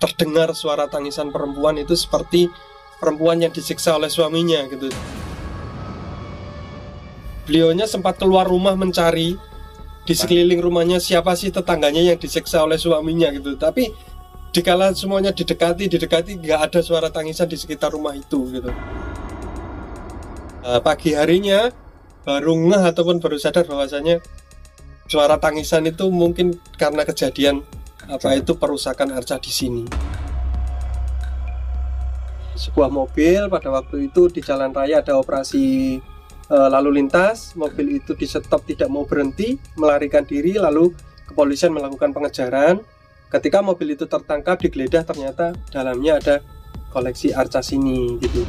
terdengar suara tangisan perempuan itu seperti perempuan yang disiksa oleh suaminya gitu. Beliaunya sempat keluar rumah mencari di sekeliling rumahnya siapa sih tetangganya yang disiksa oleh suaminya gitu. Tapi dikala semuanya didekati nggak ada suara tangisan di sekitar rumah itu gitu. Pagi harinya baru ngeh ataupun baru sadar bahwasanya suara tangisan itu mungkin karena kejadian itu perusakan arca di sini. Sebuah mobil pada waktu itu di jalan raya ada operasi lalu lintas, mobil itu di stop tidak mau berhenti, melarikan diri, lalu kepolisian melakukan pengejaran. Ketika mobil itu tertangkap digeledah, ternyata dalamnya ada koleksi arca sini gitu.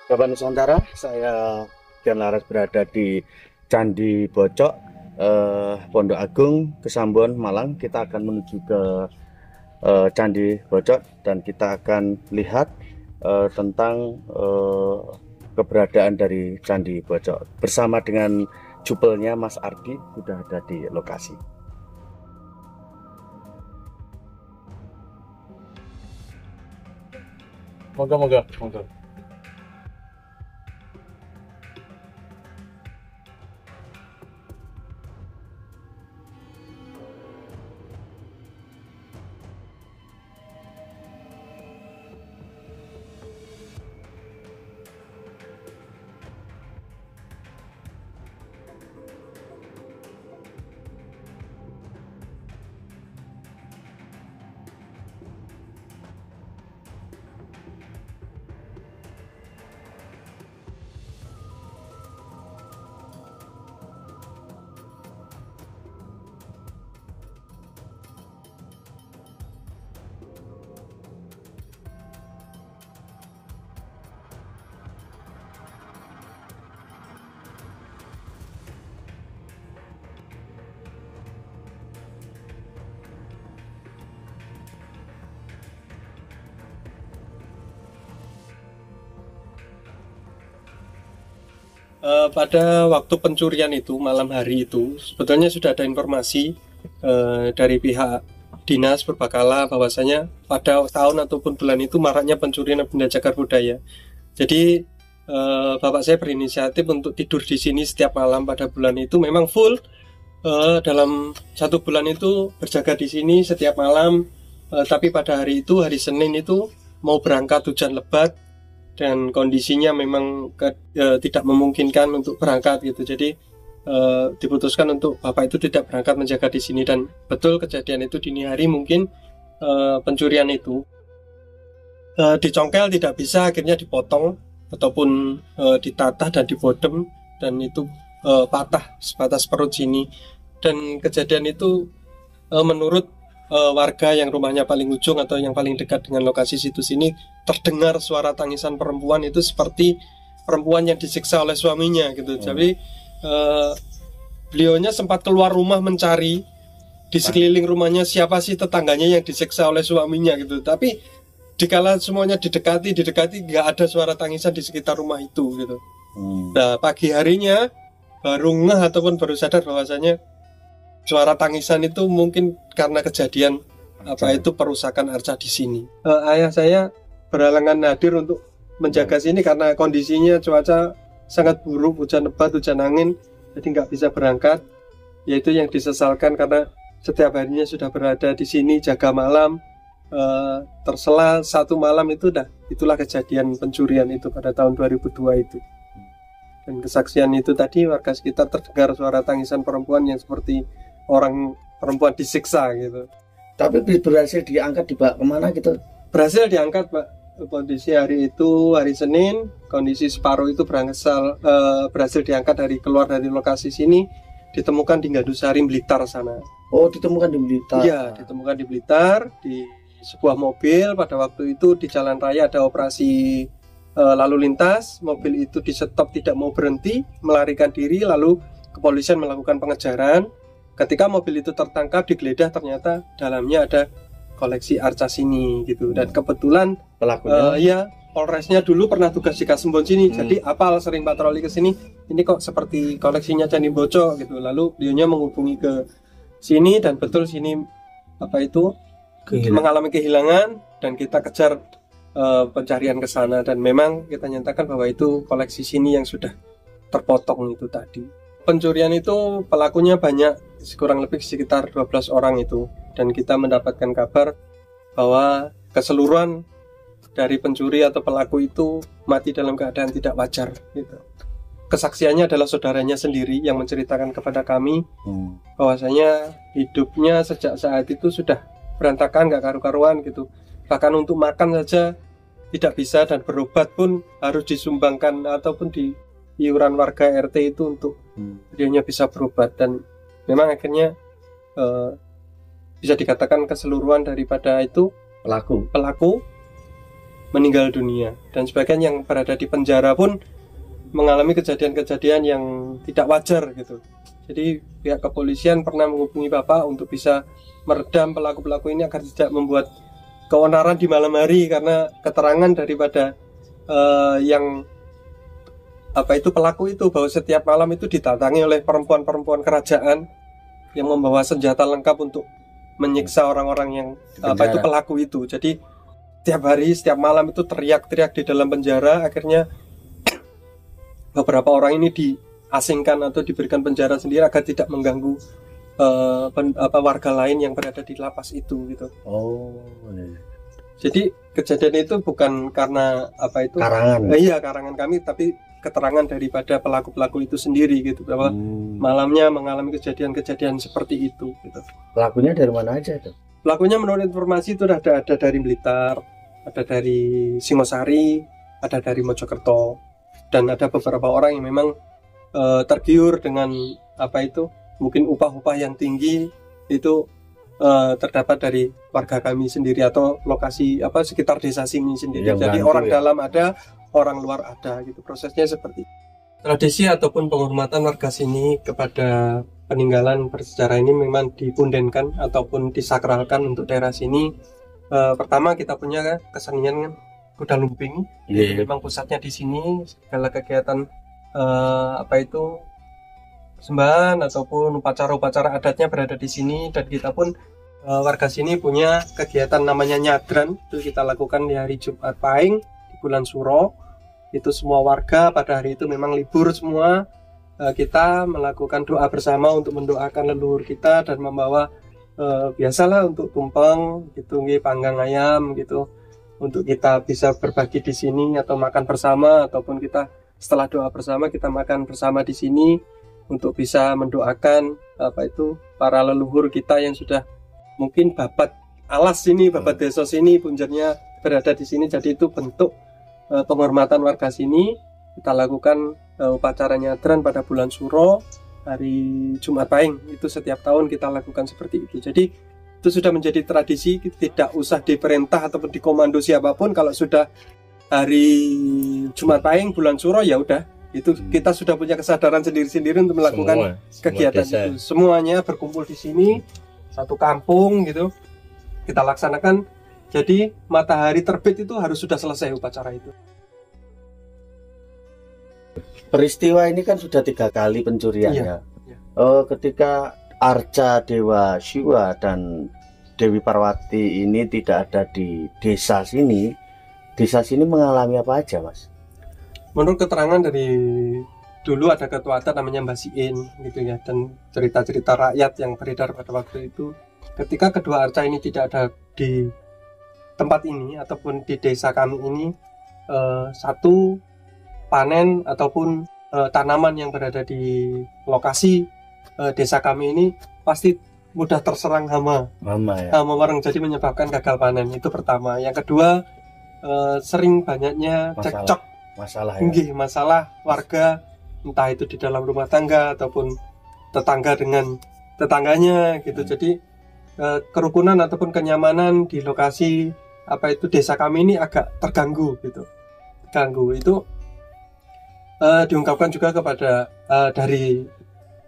Bapak Nusantara, saya Dian Laras berada di Candi Bocok, Pondok Agung, Kesambon, Malang. Kita akan menuju ke Candi Bocok dan kita akan lihat tentang keberadaan dari Candi Bocok. Bersama dengan jupelnya Mas Ardi sudah ada di lokasi. Moga-moga. Pada waktu pencurian itu, malam hari itu, sebetulnya sudah ada informasi dari pihak dinas berbakala bahwasanya pada tahun ataupun bulan itu maraknya pencurian benda cagar budaya. Jadi bapak saya berinisiatif untuk tidur di sini setiap malam pada bulan itu, memang full dalam satu bulan itu berjaga di sini setiap malam. Tapi pada hari itu, hari Senin itu mau berangkat hujan lebat dan kondisinya memang tidak memungkinkan untuk berangkat gitu. Jadi diputuskan untuk bapak itu tidak berangkat menjaga di sini, dan betul kejadian itu dini hari mungkin pencurian itu dicongkel tidak bisa, akhirnya dipotong ataupun ditatah dan dibodem, dan itu patah sebatas perut sini. Dan kejadian itu menurut warga yang rumahnya paling ujung atau yang paling dekat dengan lokasi situs ini, terdengar suara tangisan perempuan itu seperti perempuan yang disiksa oleh suaminya gitu. Jadi beliaunya sempat keluar rumah mencari di sekeliling rumahnya siapa sih tetangganya yang disiksa oleh suaminya gitu. Tapi dikala semuanya didekati nggak ada suara tangisan di sekitar rumah itu gitu. Nah, pagi harinya baru ngeh ataupun baru sadar bahwasanya suara tangisan itu mungkin karena kejadian itu perusakan arca di sini. Ayah saya berhalangan hadir untuk menjaga sini karena kondisinya cuaca sangat buruk, hujan lebat, hujan angin, jadi nggak bisa berangkat. Yaitu yang disesalkan karena setiap harinya sudah berada di sini jaga malam. Tersela satu malam itulah kejadian pencurian itu pada tahun 2002 itu. Dan kesaksian itu tadi warga sekitar terdengar suara tangisan perempuan yang seperti orang perempuan disiksa gitu. Tapi berhasil diangkat, dibawa kemana gitu? Berhasil diangkat, Pak. Kondisi hari itu hari Senin, kondisi separuh itu berhasil diangkat keluar dari lokasi sini, ditemukan di Gandusari, Blitar sana. Oh, ditemukan di Blitar. Iya, ditemukan di Blitar di sebuah mobil. Pada waktu itu di jalan raya ada operasi lalu lintas, mobil itu di stop tidak mau berhenti, melarikan diri, lalu kepolisian melakukan pengejaran. Ketika mobil itu tertangkap, digeledah, ternyata dalamnya ada koleksi arca sini gitu. Dan kebetulan pelakunya Polresnya dulu pernah tugas di Kasembon sini, jadi apal sering patroli ke sini. Ini kok seperti koleksinya Candi Bocok gitu. Lalu beliaunya menghubungi ke sini dan betul sini mengalami kehilangan dan kita kejar pencarian ke sana dan memang kita nyatakan bahwa itu koleksi sini yang sudah terpotong itu tadi. Pencurian itu pelakunya banyak, kurang lebih sekitar 12 orang itu, dan kita mendapatkan kabar bahwa keseluruhan dari pencuri atau pelaku itu mati dalam keadaan tidak wajar gitu. Kesaksiannya adalah saudaranya sendiri yang menceritakan kepada kami bahwasanya hidupnya sejak saat itu sudah berantakan, gak karu-karuan gitu. Bahkan untuk makan saja tidak bisa dan berobat pun harus disumbangkan ataupun di iuran warga RT itu untuk beliaunya bisa berobat. Dan memang akhirnya bisa dikatakan keseluruhan daripada itu pelaku meninggal dunia, dan sebagian yang berada di penjara pun mengalami kejadian-kejadian yang tidak wajar gitu. Jadi pihak kepolisian pernah menghubungi Bapak untuk bisa meredam pelaku-pelaku ini agar tidak membuat keonaran di malam hari, karena keterangan daripada pelaku itu bahwa setiap malam itu didatangi oleh perempuan-perempuan kerajaan yang membawa senjata lengkap untuk menyiksa orang-orang yang pelaku itu. Jadi setiap malam itu teriak-teriak di dalam penjara. Akhirnya beberapa orang ini diasingkan atau diberikan penjara sendiri agar tidak mengganggu warga lain yang berada di lapas itu gitu. Jadi kejadian itu bukan karena karangan kami, tapi keterangan daripada pelaku-pelaku itu sendiri gitu, bahwa malamnya mengalami kejadian-kejadian seperti itu gitu. Pelakunya dari mana aja itu? Pelakunya menurut informasi itu ada dari Blitar, ada dari Singosari, ada dari Mojokerto, dan ada beberapa orang yang memang tergiur dengan mungkin upah-upah yang tinggi itu terdapat dari warga kami sendiri atau lokasi sekitar desa sini sendiri. Jadi orang dalam ada, orang luar ada gitu. Prosesnya seperti itu. Tradisi ataupun penghormatan warga sini kepada peninggalan bersejarah ini memang dipundenkan ataupun disakralkan untuk daerah sini. Pertama kita punya kesenian kuda lumping. Memang pusatnya di sini. Segala kegiatan sembahan ataupun upacara-upacara adatnya berada di sini, dan kita pun warga sini punya kegiatan namanya nyadran. Itu kita lakukan di hari Jumat Pahing di bulan Suro. Itu semua warga pada hari itu memang libur semua. Kita melakukan doa bersama untuk mendoakan leluhur kita dan membawa biasalah untuk tumpeng gitu, panggang ayam gitu, untuk kita bisa berbagi di sini atau makan bersama, ataupun kita setelah doa bersama kita makan bersama di sini untuk bisa mendoakan para leluhur kita yang sudah mungkin babat alas sini, babat desa sini, punjernya berada di sini. Jadi itu bentuk penghormatan warga sini. Kita lakukan upacara nyadran pada bulan Suro hari Jumat Pahing. Itu setiap tahun kita lakukan seperti itu. Jadi itu sudah menjadi tradisi, tidak usah diperintah ataupun dikomando siapapun. Kalau sudah hari Jumat Pahing bulan Suro, ya udah, itu kita sudah punya kesadaran sendiri-sendiri untuk melakukan kegiatan itu. Semuanya berkumpul di sini, satu kampung gitu, kita laksanakan. Jadi matahari terbit itu harus sudah selesai upacara itu. Peristiwa ini kan sudah 3 kali pencuriannya. Ketika arca Dewa Siwa dan Dewi Parwati ini tidak ada di desa sini mengalami apa aja, Mas? Menurut keterangan dari dulu ada ketua adat namanya Mbah Siin gitu ya, dan cerita-cerita rakyat yang beredar pada waktu itu, ketika kedua arca ini tidak ada di tempat ini ataupun di desa kami ini, satu panen ataupun tanaman yang berada di lokasi desa kami ini pasti mudah terserang hama Ya. hama wareng, jadi menyebabkan gagal panen. Itu pertama. Yang kedua, sering banyaknya cekcok, Masalah ya. masalah warga, entah itu di dalam rumah tangga ataupun tetangga dengan tetangganya gitu. Jadi kerukunan ataupun kenyamanan di lokasi desa kami ini agak terganggu gitu. Itu diungkapkan juga kepada dari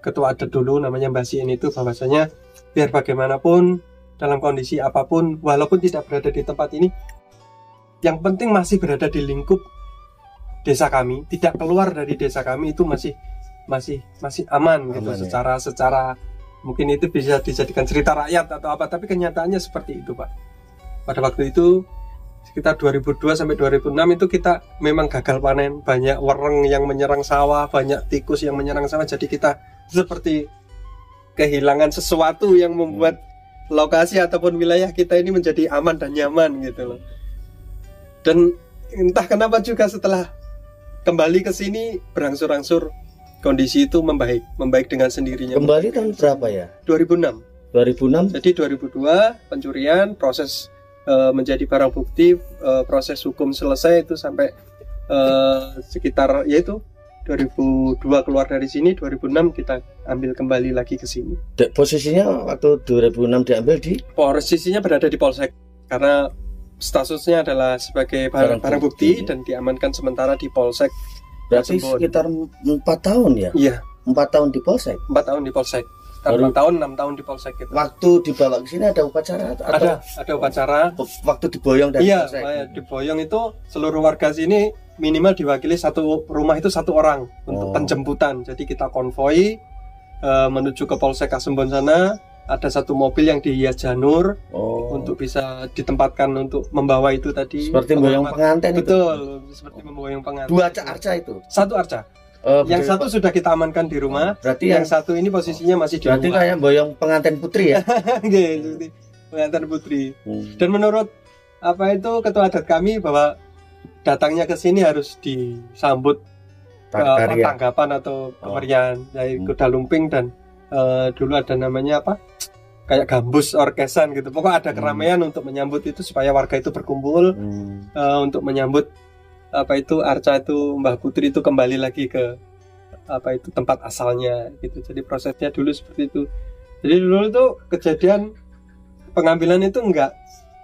ketua adat dulu namanya Mbah Siin itu, bahwasanya biar bagaimanapun dalam kondisi apapun, walaupun tidak berada di tempat ini, yang penting masih berada di lingkup desa kami, tidak keluar dari desa kami, itu masih aman gitu. Secara mungkin itu bisa dijadikan cerita rakyat atau apa, tapi kenyataannya seperti itu, Pak. Pada waktu itu sekitar 2002 sampai 2006 itu kita memang gagal panen, banyak wereng yang menyerang sawah, banyak tikus yang menyerang sawah, jadi kita seperti kehilangan sesuatu yang membuat lokasi ataupun wilayah kita ini menjadi aman dan nyaman gitu loh. Dan entah kenapa juga setelah kembali ke sini berangsur-angsur kondisi itu membaik dengan sendirinya. Kembali tahun berapa ya? 2006. 2006. Jadi 2002 pencurian, proses menjadi barang bukti, proses hukum selesai itu sampai sekitar yaitu 2002 keluar dari sini, 2006 kita ambil kembali lagi ke sini. Posisinya waktu 2006 diambil di? Posisinya berada di Polsek karena statusnya adalah sebagai barang bukti dan diamankan sementara di Polsek. Berarti sekitar 4 tahun ya? Iya. 4 tahun di Polsek? 4 tahun di Polsek. 4 tahun, 6 tahun di Polsek gitu. Waktu dibawa ke sini ada upacara? Ada upacara. Waktu diboyong dari Polsek? Iya, diboyong itu seluruh warga sini minimal diwakili satu rumah itu satu orang untuk penjemputan. Jadi kita konvoi menuju ke Polsek Kasembon sana. Ada satu mobil yang dihias janur untuk bisa ditempatkan untuk membawa itu tadi. Seperti memboyong pengantin. Betul, seperti memboyong pengantin. 2 arca itu? 1 arca. Yang satu sudah kita amankan di rumah. Berarti yang satu ini posisinya masih di rumah. Berarti kayak boyong pengantin putri ya? Gitu, pengantin putri. Dan menurut ketua adat kami bahwa datangnya ke sini harus disambut tanggapan atau kemeriahan dari kuda lumping dan dulu ada namanya kayak gambus orkesan gitu. Pokoknya ada keramaian untuk menyambut itu supaya warga itu berkumpul untuk menyambut arca itu Mbah Putri itu kembali lagi ke tempat asalnya gitu. Jadi prosesnya dulu seperti itu. Jadi dulu tuh kejadian pengambilan itu enggak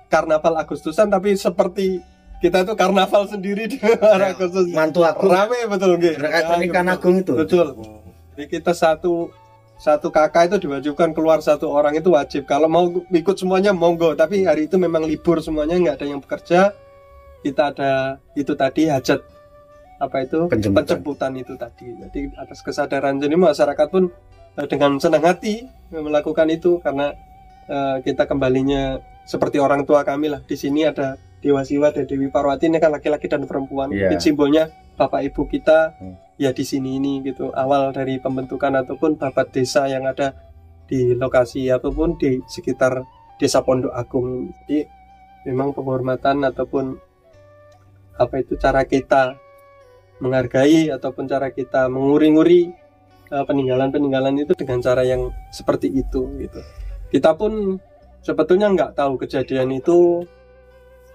karnaval Agustusan, tapi seperti kita tuh karnaval sendiri di Agustus. Mantu Agung. Rame betul nggih. Pernikahan Agung itu. Betul. Jadi kita satu kakak itu diwajibkan keluar satu orang itu wajib. Kalau mau ikut semuanya monggo, tapi hari itu memang libur semuanya, nggak ada yang bekerja. Kita ada itu tadi hajat penjemputan itu tadi. Jadi atas kesadaran jadi masyarakat pun dengan senang hati melakukan itu karena kita kembalinya seperti orang tua kami lah. Di sini ada Dewa Siwa dan Dewi Parwati, ini kan laki-laki dan perempuan. Mungkin simbolnya bapak ibu kita ya di sini ini gitu. Awal dari pembentukan ataupun babat desa yang ada di lokasi ataupun di sekitar Desa Pondok Agung. Jadi memang penghormatan ataupun cara kita menghargai ataupun cara kita menguri-nguri peninggalan-peninggalan itu dengan cara yang seperti itu gitu. Kita pun sebetulnya nggak tahu kejadian itu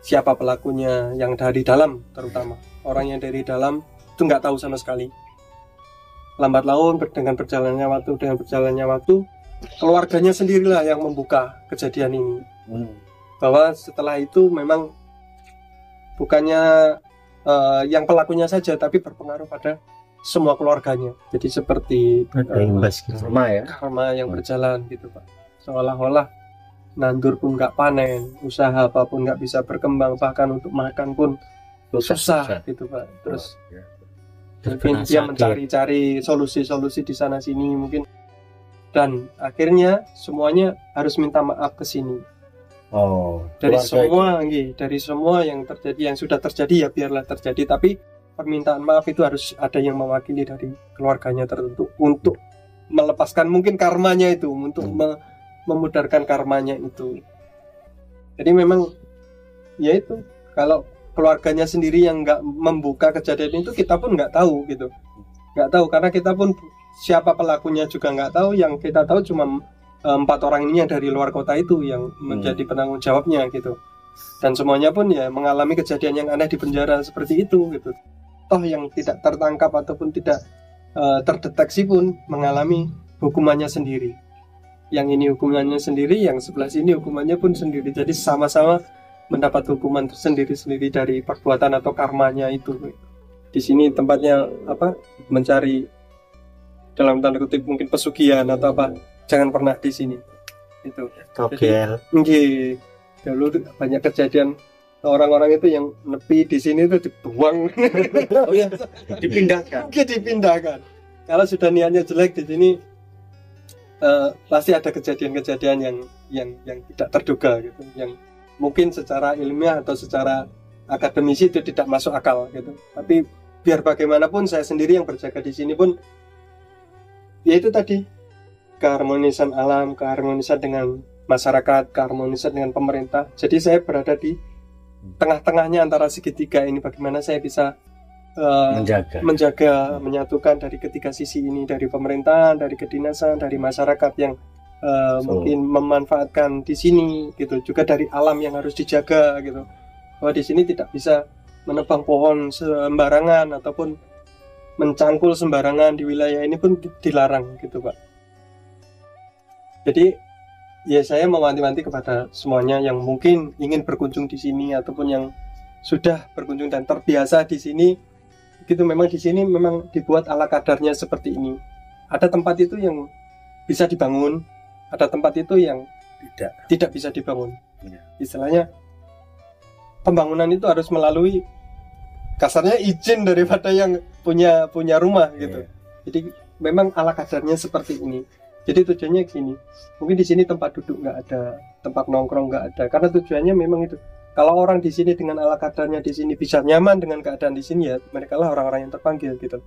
siapa pelakunya yang dari dalam, terutama orang yang dari dalam itu nggak tahu sama sekali. Lambat laun dengan berjalannya waktu keluarganya sendirilah yang membuka kejadian ini. Bahwa setelah itu memang bukannya yang pelakunya saja, tapi berpengaruh pada semua keluarganya. Jadi seperti karma yang berjalan gitu Pak. Seolah-olah nandur pun nggak panen, usaha apapun nggak bisa berkembang, bahkan untuk makan pun susah gitu Pak. Terus mungkin dia mencari-cari solusi-solusi di sana sini mungkin, dan akhirnya semuanya harus minta maaf ke sini. Oh, Dari keluarga semua, nggih, dari semua yang terjadi, yang sudah terjadi ya biarlah terjadi. Tapi permintaan maaf itu harus ada yang mewakili dari keluarganya tertentu untuk melepaskan mungkin karmanya itu, untuk memudarkan karmanya itu. Jadi memang ya itu, kalau keluarganya sendiri yang nggak membuka kejadian itu, kita pun nggak tahu gitu, nggak tahu, karena kita pun siapa pelakunya juga nggak tahu. Yang kita tahu cuma 4 orang ini yang dari luar kota itu yang menjadi penanggung jawabnya gitu, dan semuanya pun ya mengalami kejadian yang aneh di penjara seperti itu gitu. Toh yang tidak tertangkap ataupun tidak terdeteksi pun mengalami hukumannya sendiri. Yang ini hukumannya sendiri, yang sebelah sini hukumannya pun sendiri. Jadi sama-sama mendapat hukuman sendiri-sendiri dari perbuatan atau karmanya itu. Di sini tempatnya apa? Mencari dalam tanda kutip mungkin pesugihan atau apa. Jangan pernah di sini. Itu. Togel. Jadi, dulu banyak kejadian orang-orang itu yang nepi di sini itu dibuang. Oh iya, dipindahkan. Dipindahkan. Kalau sudah niatnya jelek di sini, pasti ada kejadian-kejadian yang tidak terduga gitu, yang mungkin secara ilmiah atau secara akademisi itu tidak masuk akal gitu. Tapi biar bagaimanapun saya sendiri yang berjaga di sini pun, ya itu tadi, keharmonisan alam, keharmonisan dengan masyarakat, keharmonisan dengan pemerintah. Jadi saya berada di tengah-tengahnya antara segitiga ini. Bagaimana saya bisa menjaga, menyatukan dari ketiga sisi ini, dari pemerintahan, dari kedinasan, dari masyarakat yang mungkin memanfaatkan di sini gitu, juga dari alam yang harus dijaga gitu. Bahwa di sini tidak bisa menebang pohon sembarangan ataupun mencangkul sembarangan, di wilayah ini pun dilarang gitu, Pak. Jadi ya saya mewanti-wanti kepada semuanya yang mungkin ingin berkunjung di sini ataupun yang sudah berkunjung dan terbiasa di sini, gitu, memang di sini memang dibuat ala kadarnya seperti ini. Ada tempat itu yang bisa dibangun, ada tempat itu yang tidak bisa dibangun. Istilahnya pembangunan itu harus melalui kasarnya izin daripada yang punya rumah gitu. Jadi memang ala kadarnya seperti ini. Jadi tujuannya gini, mungkin di sini tempat duduk nggak ada, tempat nongkrong nggak ada, karena tujuannya memang itu. Kalau orang di sini dengan ala kadarnya di sini bisa nyaman dengan keadaan di sini, ya mereka lah orang-orang yang terpanggil gitu.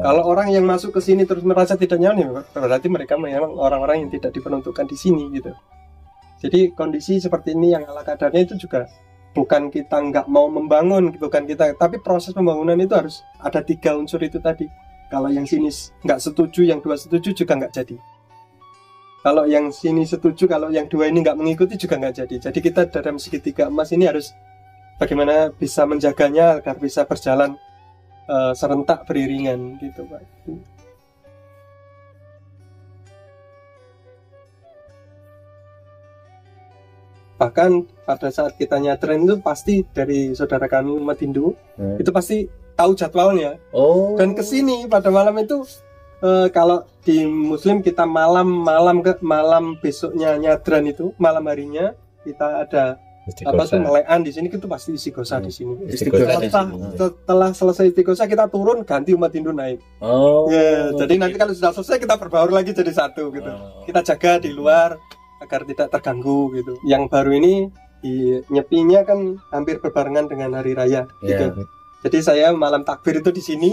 Kalau orang yang masuk ke sini terus merasa tidak nyaman, ya berarti mereka memang orang-orang yang tidak diperuntukkan di sini gitu. Jadi kondisi seperti ini yang ala kadarnya itu juga bukan kita nggak mau membangun, bukan kita, tapi proses pembangunan itu harus ada 3 unsur itu tadi. Kalau yang sini nggak setuju, yang 2 setuju juga nggak jadi. Kalau yang sini setuju, kalau yang 2 ini nggak mengikuti juga nggak jadi. Jadi kita dalam segitiga emas ini harus bagaimana bisa menjaganya agar bisa berjalan serentak beriringan gitu, Pak. Bahkan pada saat kita nyadran itu pasti dari saudara kami umat Hindu itu pasti tahu jadwalnya. Dan kesini pada malam itu. Kalau di Muslim kita malam besoknya nyadran itu, malam harinya kita ada apa tuh melean di sini, itu pasti istighosah di sini. Setelah selesai istighosah kita turun, ganti umat Hindu naik. Jadi nanti kalau sudah selesai kita berbaur lagi jadi satu gitu. Kita jaga di luar agar tidak terganggu gitu. Yang baru ini nyepinya kan hampir berbarengan dengan hari raya gitu. Jadi saya malam takbir itu di sini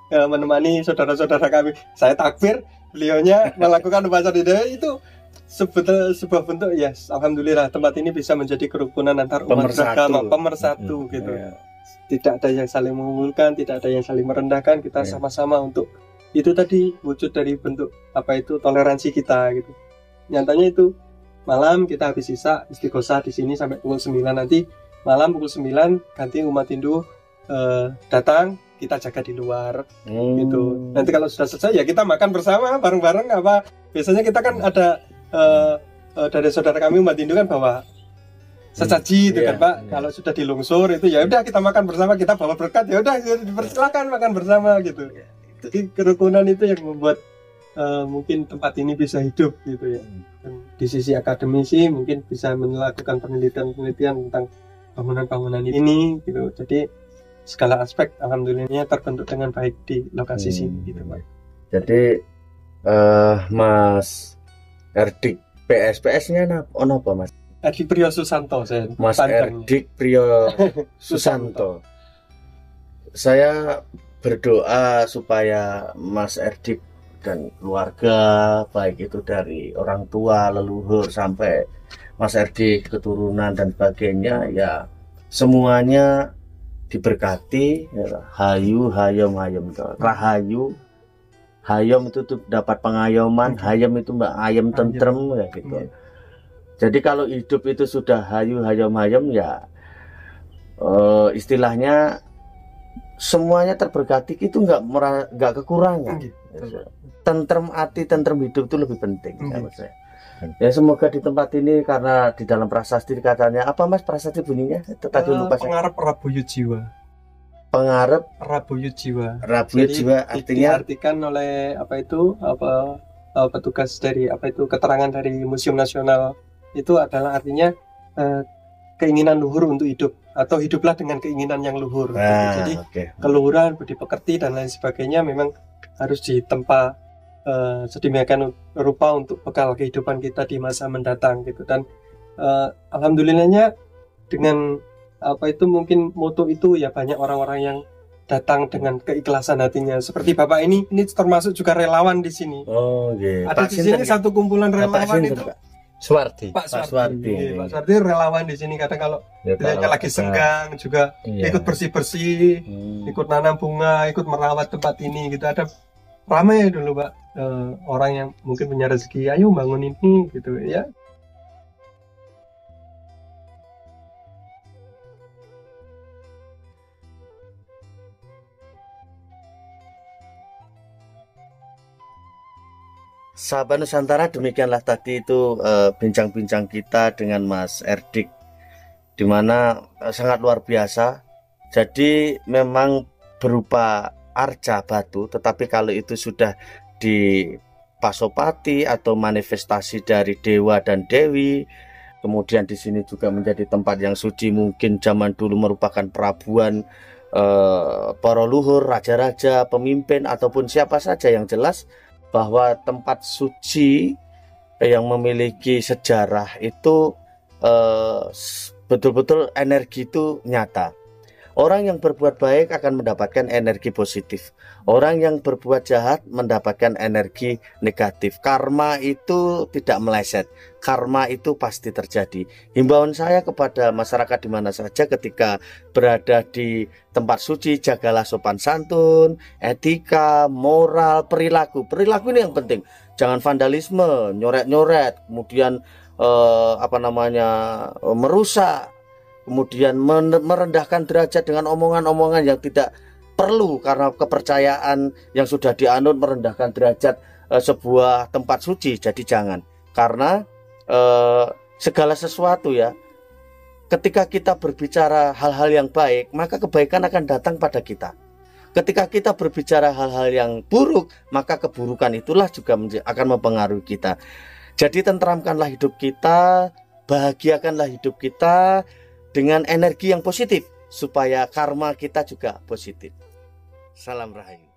menemani saudara-saudara kami. Saya takbir, beliaunya melakukan upacara itu sebuah bentuk ya, alhamdulillah tempat ini bisa menjadi kerukunan antar umat beragama, pemersatu gitu. Tidak ada yang saling mengunggulkan, tidak ada yang saling merendahkan, kita sama-sama untuk itu tadi, wujud dari bentuk apa itu toleransi kita gitu. Nyatanya itu malam kita habis sisa istighosah di sini sampai pukul 9, nanti malam pukul 9 ganti umat Hindu datang, kita jaga di luar gitu. Nanti kalau sudah selesai ya kita makan bersama bareng-bareng apa. Biasanya kita kan ada dari saudara kami umat Hindu kan bawa sesaji itu kan, Pak. Kalau sudah dilungsur itu ya udah kita makan bersama, kita bawa berkat, ya udah dipersilakan makan bersama gitu. Jadi kerukunan itu yang membuat mungkin tempat ini bisa hidup gitu ya. Dan di sisi akademisi mungkin bisa melakukan penelitian tentang bangunan-bangunan ini gitu. Jadi segala aspek alhamdulillahnya terbentuk dengan baik di lokasi sini gitu, Pak. Jadi Mas Erdik PS-nya apa Mas? Erdik Priyo Susanto saya. Mas Erdik Priyo Susanto. Saya berdoa supaya Mas Erdik dan keluarga, baik itu dari orang tua, leluhur sampai Mas Erdik keturunan dan sebagainya, ya semuanya diberkati, ya, hayu hayom hayom, rahayu hayom itu tuh dapat pengayoman, hayom itu mbak ayam tentrem ya gitu. Jadi kalau hidup itu sudah hayu hayom hayom ya istilahnya semuanya terberkati, itu nggak kekurangan. Tentrem hati, tentrem hidup itu lebih penting menurut saya. Ya semoga di tempat ini, karena di dalam prasasti katanya apa Mas prasasti bunyinya? Tadi lupa saya. Pengarep Rabuyut Jiwa. Pengarep Rabuyut Jiwa. Rabuyut Jiwa artinya diartikan oleh petugas dari keterangan dari Museum Nasional itu adalah artinya keinginan luhur untuk hidup, atau hiduplah dengan keinginan yang luhur. Jadi keluhuran, budi pekerti dan lain sebagainya memang harus ditempa sedemikian rupa untuk bekal kehidupan kita di masa mendatang gitu. Dan alhamdulillahnya dengan mungkin moto itu ya banyak orang-orang yang datang dengan keikhlasan hatinya. Seperti Bapak ini termasuk juga relawan di sini. Oh, yeah. Ada di sini satu kumpulan relawan itu. Suwardi. Pak Suwardi relawan di sini. Kadang kalau beliau lagi senggang juga ikut bersih-bersih, ikut nanam bunga, ikut merawat tempat ini gitu. Ada ramai dulu Pak orang yang mungkin punya rezeki, ayo bangun ini gitu ya. Sahabat Nusantara, demikianlah tadi itu bincang-bincang kita dengan Mas Erdik, dimana sangat luar biasa. Jadi memang berupa arca batu, tetapi kalau itu sudah di pasopati atau manifestasi dari dewa dan dewi, kemudian di sini juga menjadi tempat yang suci, mungkin zaman dulu merupakan perabuan para luhur, raja-raja, pemimpin ataupun siapa saja, yang jelas bahwa tempat suci yang memiliki sejarah itu betul-betul energi itu nyata. Orang yang berbuat baik akan mendapatkan energi positif. Orang yang berbuat jahat mendapatkan energi negatif. Karma itu tidak meleset. Karma itu pasti terjadi. Himbauan saya kepada masyarakat di mana saja ketika berada di tempat suci, jagalah sopan santun, etika, moral, perilaku. Perilaku ini yang penting. Jangan vandalisme, nyoret-nyoret, kemudian merusak, kemudian merendahkan derajat dengan omongan-omongan yang tidak perlu, karena kepercayaan yang sudah dianut merendahkan derajat sebuah tempat suci. Jadi jangan, karena segala sesuatu ya, ketika kita berbicara hal-hal yang baik, maka kebaikan akan datang pada kita. Ketika kita berbicara hal-hal yang buruk, maka keburukan itulah juga akan mempengaruhi kita. Jadi tentramkanlah hidup kita, bahagiakanlah hidup kita dengan energi yang positif, supaya karma kita juga positif. Salam Rahayu.